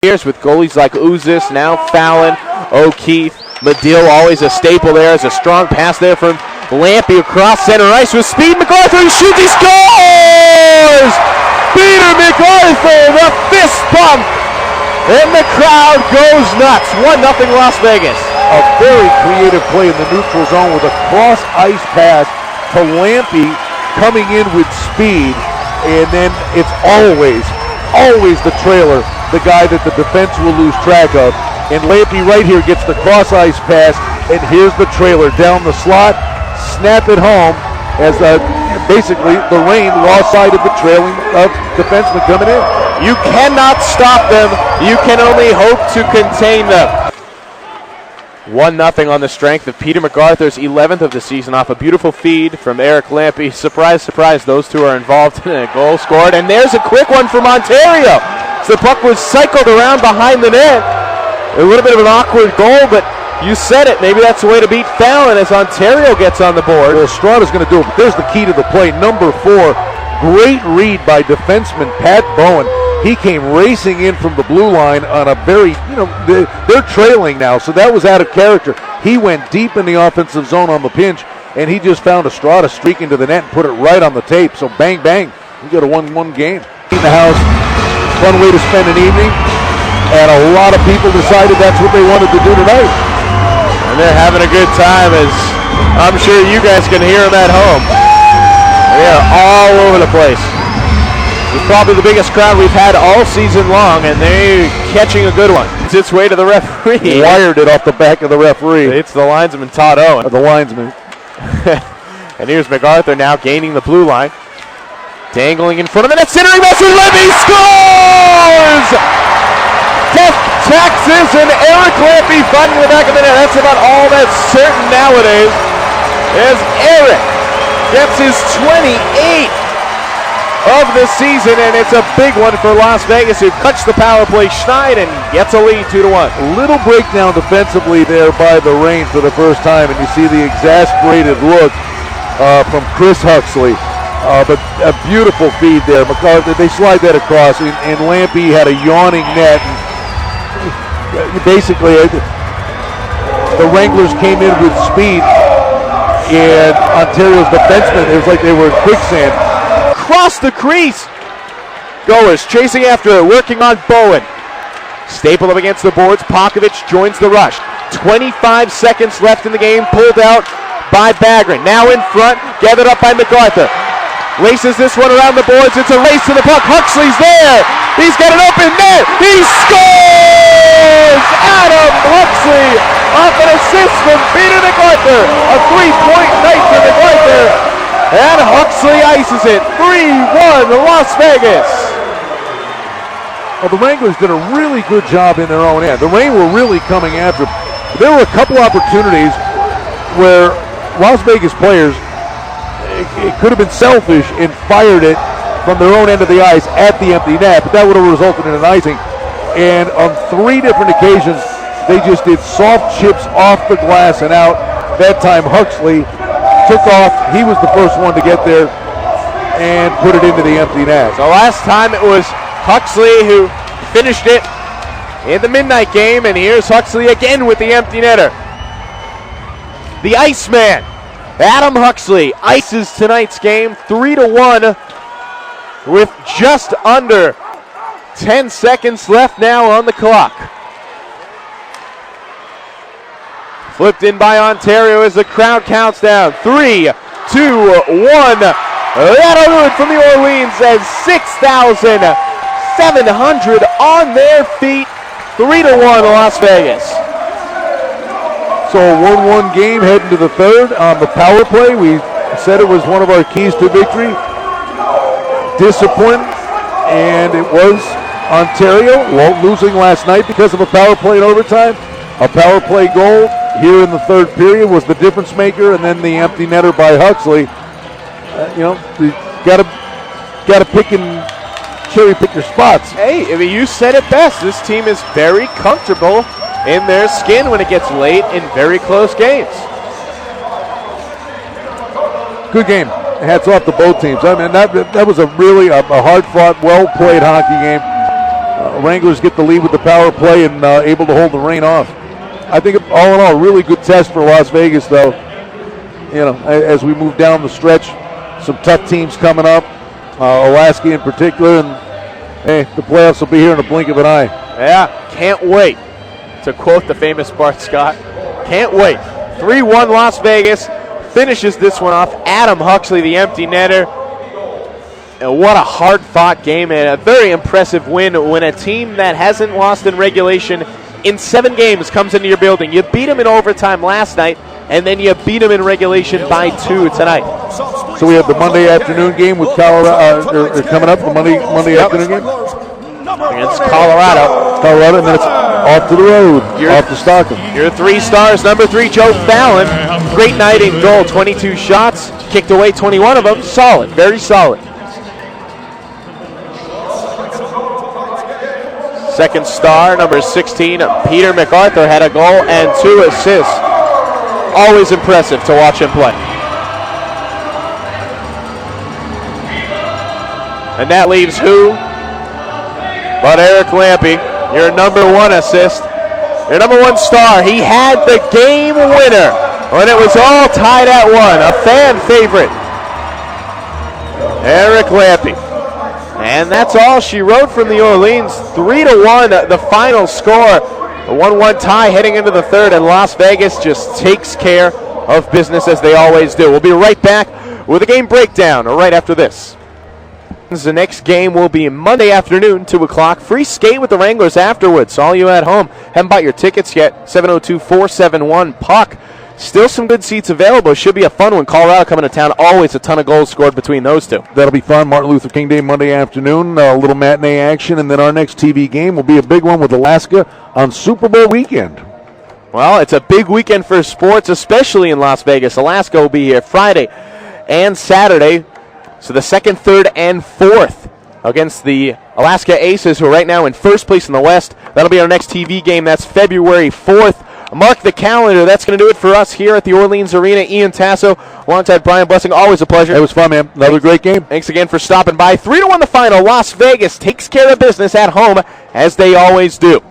years with goalies like Uzis, now Fallon, O'Keefe, Medill, always a staple there. As a strong pass there from Lampy across center ice with speed. MacArthur, he shoots, he scores! Peter MacArthur, the fist pump, and the crowd goes nuts. 1-0 Las Vegas. A very creative play in the neutral zone with a cross-ice pass to Lampy coming in with speed, and then it's always the trailer, the guy that the defense will lose track of. And Lampy right here gets the cross-ice pass, and here's the trailer down the slot, snap it home as basically the Reign lost sight of the trailing defenseman coming in. You cannot stop them. You can only hope to contain them. 1-0 on the strength of Peter MacArthur's 11th of the season off a beautiful feed from Eric Lampy. Surprise, surprise, those two are involved in a goal scored. And there's a quick one from Ontario. So the puck was cycled around behind the net. A little bit of an awkward goal, but you said it. Maybe that's the way to beat Fallon as Ontario gets on the board. Well, Strada's going to do it, but there's the key to the play. Number 4, great read by defenseman Pat Bowen. He came racing in from the blue line on a very, they're trailing now, so that was out of character. He went deep in the offensive zone on the pinch, and he just found Estrada streak into the net and put it right on the tape. So bang, bang, we got a 1-1 game. In the house, fun way to spend an evening, and a lot of people decided that's what they wanted to do tonight. And they're having a good time, as I'm sure you guys can hear them at home. They're all over the place. It's probably the biggest crowd we've had all season long, and they're catching a good one. It's its way to the referee. Wired it off the back of the referee. It's the linesman, Todd Owen. The linesman. And here's MacArthur now gaining the blue line. Dangling in front of the net, centering Wesley Levy scores! Death taxes and Eric Lampy finding the back of the net. That's about all that's certain nowadays, as Eric gets his 28th of the season, and it's a big one for Las Vegas, who cuts the power play Schneid and gets a lead 2-1. A little breakdown defensively there by the Reign for the first time, and you see the exasperated look from Chris Huxley. But a beautiful feed there. MacArthur, they slide that across, and Lampy had a yawning net. And basically, the Wranglers came in with speed, and Ontario's defensemen, it was like they were in quicksand. Across the crease. Goers chasing after it, working on Bowen. Staple up against the boards. Pokovich joins the rush. 25 seconds left in the game. Pulled out by Bagrin. Now in front, gathered up by MacArthur. Races this one around the boards. It's a race to the puck. Huxley's there. He's got an open net. He scores! Adam Huxley off an assist from Peter MacArthur. A 3-point night for MacArthur. And Huxley ices it. 3-1 Las Vegas. Well, the Wranglers did a really good job in their own end. The Reign were really coming after them. There were a couple opportunities where Las Vegas players, it could have been selfish and fired it from their own end of the ice at the empty net, but that would have resulted in an icing. And on 3 different occasions, they just did soft chips off the glass and out. That time, Huxley took off. He was the first one to get there and put it into the empty net. So last time it was Huxley who finished it in the midnight game, and here's Huxley again with the empty netter. The Iceman, Adam Huxley, ices tonight's game 3-1 with just under 10 seconds left now on the clock. Flipped in by Ontario as the crowd counts down. 3, 2, 1. That'll do it from the Orleans as 6,700 on their feet. 3-1 Las Vegas. So a 1-1 game heading to the third on the power play. We said it was one of our keys to victory. Discipline, and it was Ontario losing last night because of a power play in overtime. A power play goal here in the third period was the difference maker, and then the empty netter by Huxley. You got to pick and cherry pick your spots. Hey, I mean, you said it best. This team is very comfortable in their skin when it gets late in very close games. Good game. Hats off to both teams. I mean, that was a really hard-fought, well-played hockey game. Wranglers get the lead with the power play and able to hold the rain off. I think all in all, really good test for Las Vegas, though. You know, as we move down the stretch, some tough teams coming up, Alaska in particular, and hey, the playoffs will be here in a blink of an eye. Yeah, can't wait. To quote the famous Bart Scott, can't wait. 3-1 Las Vegas finishes this one off. Adam Huxley, the empty netter. And what a hard-fought game and a very impressive win when a team that hasn't lost in regulation in 7 games comes into your building. You beat them in overtime last night, and then you beat them in regulation by 2 tonight. So we have the Monday afternoon game with Colorado coming up, the Monday afternoon game? Against Colorado, and then it's off to the road, off to Stockton. Your 3 stars, number 3, Joe Fallon. Great night in goal, 22 shots, kicked away 21 of them. Solid, very solid. Second star, number 16, Peter MacArthur, had a goal and 2 assists. Always impressive to watch him play. And that leaves who? But Eric Lampy, your number 1 assist, your number 1 star. He had the game winner when it was all tied at 1. A fan favorite, Eric Lampy. And that's all she wrote from the Orleans. 3-1, the final score. A 1-1 tie heading into the third, and Las Vegas just takes care of business as they always do. We'll be right back with a game breakdown right after this. The next game will be Monday afternoon, 2 o'clock. Free skate with the Wranglers afterwards. All you at home, haven't bought your tickets yet, 702-471-PUCK. Still some good seats available. Should be a fun one. Colorado coming to town. Always a ton of goals scored between those two. That'll be fun. Martin Luther King Day Monday afternoon. A little matinee action. And then our next TV game will be a big one with Alaska on Super Bowl weekend. Well, it's a big weekend for sports, especially in Las Vegas. Alaska will be here Friday and Saturday. So the 2nd, 3rd, and 4th against the Alaska Aces, who are right now in first place in the West. That'll be our next TV game. That's February 4th. Mark the calendar. That's going to do it for us here at the Orleans Arena. Ian Tasso, alongside Brian Blessing. Always a pleasure. It was fun, man. Another great game. Thanks again for stopping by. 3-1 the final. Las Vegas takes care of business at home, as they always do.